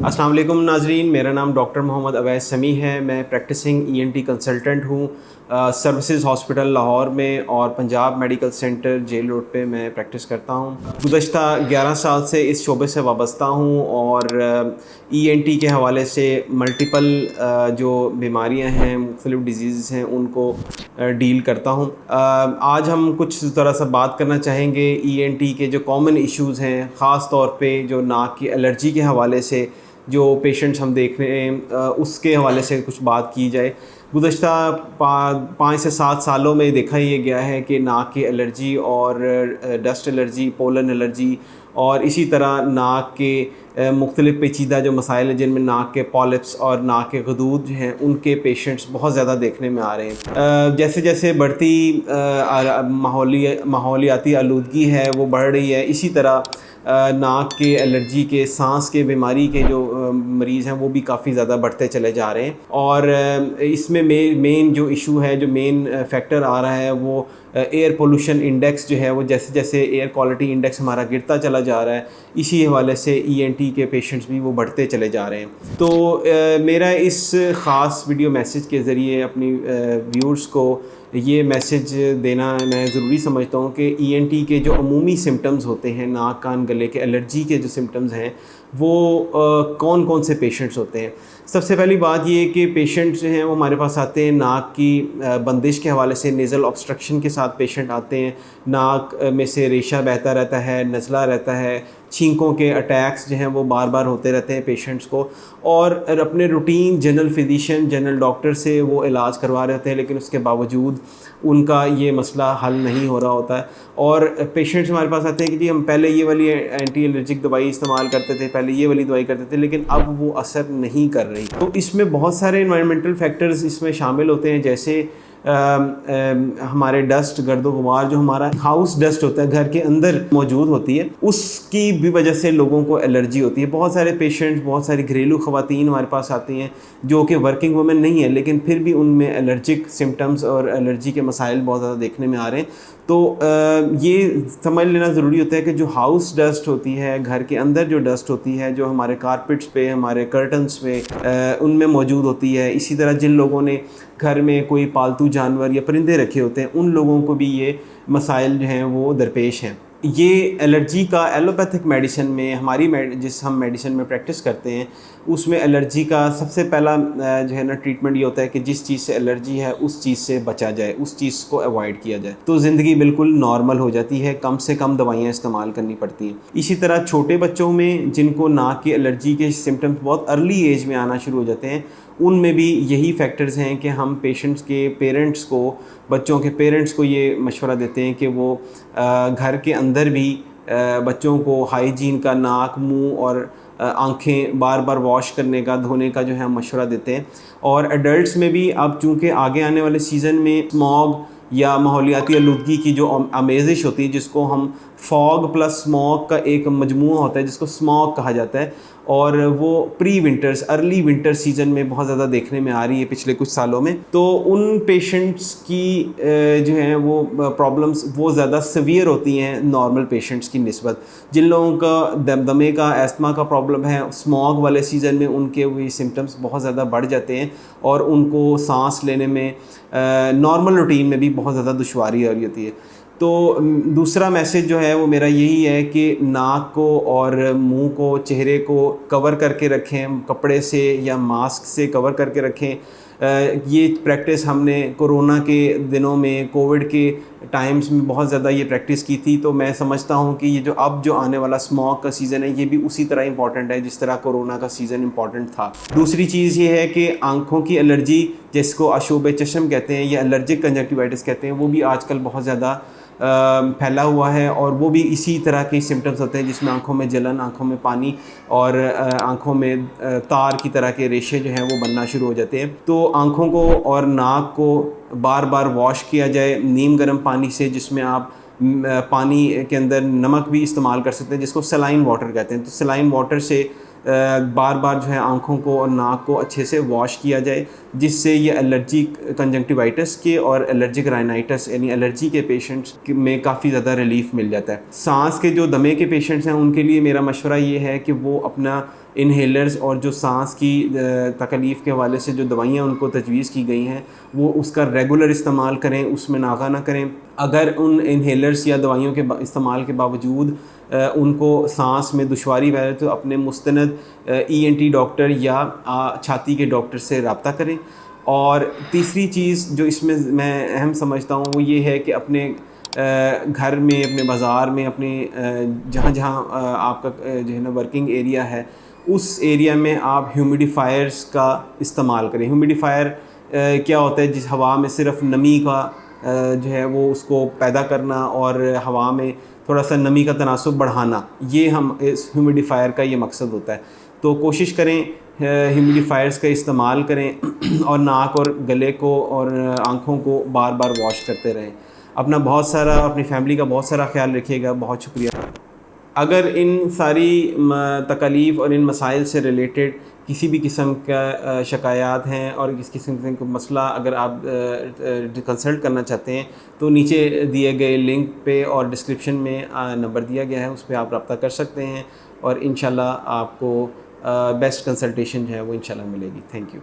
अस्सलाम वालेकुम नाजरीन, मेरा नाम डॉक्टर मोहम्मद अवैस समी है। मैं प्रैक्टिसिंग ENT कंसल्टेंट हूँ सर्विसेज हॉस्पिटल लाहौर में और Punjab Medical Centre Jail Road पे मैं प्रैक्टिस करता हूँ। गुज़श्ता 11 साल से इस शोबे से वाबस्ता हूँ और ENT के हवाले से मल्टीपल जो बीमारियाँ हैं, मुख्तलिफ़ डिजीज़ हैं, उनको डील करता हूँ। आज हम कुछ ज़रा सा बात करना चाहेंगे ENT के जो कॉमन इश्यूज़ हैं, ख़ास तौर पे जो नाक की एलर्जी के हवाले से जो पेशेंट्स हम देख रहे हैं उसके हवाले से कुछ बात की जाए। गुज़श्ता 5 से 7 सालों में देखा ये गया है कि नाक की एलर्जी और डस्ट एलर्जी, पोलन एलर्जी और इसी तरह नाक के मुख्तलिफ़ पेचीदा जो मसाइल हैं जिनमें नाक के पॉलिप्स और नाक के गदूद जो हैं उनके पेशेंट्स बहुत ज़्यादा देखने में आ रहे हैं। जैसे जैसे बढ़ती माहौलियाती आलूदगी है वो बढ़ रही है, इसी तरह नाक के एलर्जी के, सांस के बीमारी के जो मरीज़ हैं वो भी काफ़ी ज़्यादा बढ़ते चले जा रहे हैं। और इसमें मेन जो इशू है, जो मेन फैक्टर आ रहा है वो एयर पोल्यूशन इंडेक्स जो है वो जैसे जैसे एयर क्वालिटी इंडेक्स हमारा गिरता चला जा रहा है, इसी हवाले से ENT के पेशेंट्स भी वो बढ़ते चले जा रहे हैं। तो मेरा इस ख़ास वीडियो मैसेज के ज़रिए अपनी व्यूअर्स को ये मैसेज देना मैं ज़रूरी समझता हूँ कि ENT के जो अमूमी सिम्टम्स होते हैं, नाक कान गले के एलर्जी के जो सिम्टम्स हैं वो कौन कौन से पेशेंट्स होते हैं। सबसे पहली बात ये कि पेशेंट्स जो हैं वो हमारे पास आते हैं नाक की बंदिश के हवाले से, नेज़ल ऑब्स्ट्रक्शन के साथ पेशेंट आते हैं। नाक में से रेशा बहता रहता है, नज़ला रहता है, छींकों के अटैक्स जो हैं वो बार बार होते रहते हैं पेशेंट्स को, और अपने routine general physician, general doctor से वो इलाज करवा रहे होते हैं, लेकिन उसके बावजूद उनका ये मसला हल नहीं हो रहा होता है। और पेशेंट्स हमारे पास आते हैं कि जी हम पहले ये वाली एंटी एलर्जिक दवाई इस्तेमाल करते थे, पहले ये वाली दवाई करते थे, लेकिन अब वो असर नहीं कर रही। तो इसमें बहुत सारे एनवायरमेंटल फैक्टर्स इसमें शामिल होते हैं, जैसे हमारे डस्ट, गर्दो गुबार, जो हमारा हाउस डस्ट होता है, घर के अंदर मौजूद होती है, उसकी भी वजह से लोगों को एलर्जी होती है। बहुत सारे पेशेंट्स, बहुत सारी घरेलू ख़वातीन हमारे पास आती हैं जो कि वर्किंग वुमेन नहीं है, लेकिन फिर भी उनमें एलर्जिक सिम्टम्स और एलर्जी के मसाइल बहुत ज़्यादा देखने में आ रहे हैं। तो ये समझ लेना ज़रूरी होता है कि जो हाउस डस्ट होती है, घर के अंदर जो डस्ट होती है, जो हमारे कारपेट्स पे, हमारे कर्टन्स पे उनमें मौजूद होती है, इसी तरह जिन लोगों ने घर में कोई पालतू जानवर या परिंदे रखे होते हैं उन लोगों को भी ये मसाइल जो हैं वो दरपेश हैं। ये एलर्जी का एलोपैथिक मेडिसिन में हमारी जिस हम मेडिसिन में प्रैक्टिस करते हैं उसमें एलर्जी का सबसे पहला जो है ना ट्रीटमेंट ये होता है कि जिस चीज़ से एलर्जी है उस चीज़ से बचा जाए, उस चीज़ को अवॉइड किया जाए, तो ज़िंदगी बिल्कुल नॉर्मल हो जाती है, कम से कम दवाइयाँ इस्तेमाल करनी पड़ती हैं। इसी तरह छोटे बच्चों में जिनको नाक की एलर्जी के सिम्टम्स बहुत अर्ली एज में आना शुरू हो जाते हैं, उनमें भी यही फैक्टर्स हैं कि हम पेशेंट्स के पेरेंट्स को, बच्चों के पेरेंट्स को ये मशवरा देते हैं कि वो घर के अंदर भी बच्चों को हाइजीन का नाक, मुंह और आंखें बार बार वॉश करने का, धोने का जो है मशवरा देते हैं। और एडल्ट्स में भी अब चूँकि आगे आने वाले सीज़न में स्मॉग या माहौलियाती आलूदगी की जो आमेज़िश होती है, जिसको हम फॉग प्लस स्मॉग का एक मजमूआ होता है जिसको स्मॉग कहा जाता है, और वो pre winters, early winter season में बहुत ज़्यादा देखने में आ रही है पिछले कुछ सालों में। तो उन पेशेंट्स की जो हैं वो प्रॉब्लम्स वो ज़्यादा सीवियर होती हैं नॉर्मल पेशेंट्स की निस्बत। जिन लोगों का दमे का, एस्थमा का प्रॉब्लम है, स्मॉग वाले सीज़न में उनके वो सिम्टम्स बहुत ज़्यादा बढ़ जाते हैं और उनको सांस लेने में नॉर्मल रूटीन में भी बहुत ज़्यादा दुश्वारी आ रही होती है। तो दूसरा मैसेज जो है वो मेरा यही है कि नाक को और मुंह को, चेहरे को कवर करके रखें, कपड़े से या मास्क से कवर करके रखें। ये प्रैक्टिस हमने कोरोना के दिनों में, कोविड के टाइम्स में बहुत ज़्यादा ये प्रैक्टिस की थी। तो मैं समझता हूँ कि ये जो आने वाला स्मॉग का सीज़न है ये भी उसी तरह इंपॉर्टेंट है जिस तरह कोरोना का सीज़न इंपॉर्टेंट था। दूसरी चीज़ ये है कि आँखों की एलर्जी, जिसको अशूब चश्म कहते हैं या एलर्जिक कंजक्टिवाइटिस कहते हैं, वो भी आजकल बहुत ज़्यादा फैला हुआ है, और वो भी इसी तरह के सिम्टम्स होते हैं जिसमें आँखों में जलन, आँखों में पानी और आँखों में तार की तरह के रेशे जो हैं वो बनना शुरू हो जाते हैं। तो आँखों को और नाक को बार बार वॉश किया जाए नीम गर्म पानी से, जिसमें आप पानी के अंदर नमक भी इस्तेमाल कर सकते हैं, जिसको सलाइन वाटर कहते हैं। तो सलाइन वाटर से بار بار جو ہے آنکھوں کو اور ناک کو اچھے سے واش کیا جائے، جس سے یہ الرجک کنجنکٹیوائٹس کے اور الرجک رائنائٹس یعنی الرجی کے پیشنٹس میں کافی زیادہ ریلیف مل جاتا ہے۔ سانس کے جو دمے کے پیشنٹس ہیں ان کے لیے میرا مشورہ یہ ہے کہ وہ اپنا انہیلرز اور جو سانس کی تکلیف کے حوالے سے جو دوائیاں ان کو تجویز کی گئی ہیں وہ اس کا ریگولر استعمال کریں، اس میں ناغہ نہ کریں۔ اگر ان انہیلرز یا دوائیوں کے استعمال کے باوجود ان کو سانس میں دشواری ہے تو اپنے مستند ENT ڈاکٹر یا چھاتی کے ڈاکٹر سے رابطہ کریں۔ اور تیسری چیز جو اس میں اہم سمجھتا ہوں وہ یہ ہے کہ اپنے گھر میں، اپنے بازار میں، اپنے جہاں جہاں آپ کا جو ہے نا ورکنگ ایریا ہے اس ایریا میں آپ ہیومیڈیفائرز کا استعمال کریں۔ ہیومیڈیفائر کیا ہوتا ہے، جس ہوا میں صرف نمی کا جو ہے وہ اس کو پیدا کرنا اور ہوا میں تھوڑا سا نمی کا تناسب بڑھانا، یہ ہم اس ہیومیڈیفائر کا یہ مقصد ہوتا ہے۔ تو کوشش کریں ہیومیڈیفائرز کا استعمال کریں اور ناک اور گلے کو اور آنکھوں کو بار بار واش کرتے رہیں۔ اپنی فیملی کا بہت سارا خیال رکھیے گا۔ بہت شکریہ۔ اگر ان ساری تکالیف اور ان مسائل سے ریلیٹڈ کسی بھی قسم کا شکایات ہیں اور کسی قسم کا مسئلہ اگر آپ کنسلٹ کرنا چاہتے ہیں تو نیچے دیے گئے لنک پہ اور ڈسکرپشن میں نمبر دیا گیا ہے، اس پہ آپ رابطہ کر سکتے ہیں اور انشاءاللہ آپ کو بیسٹ کنسلٹیشن جو ہے وہ انشاءاللہ ملے گی۔ Thank you.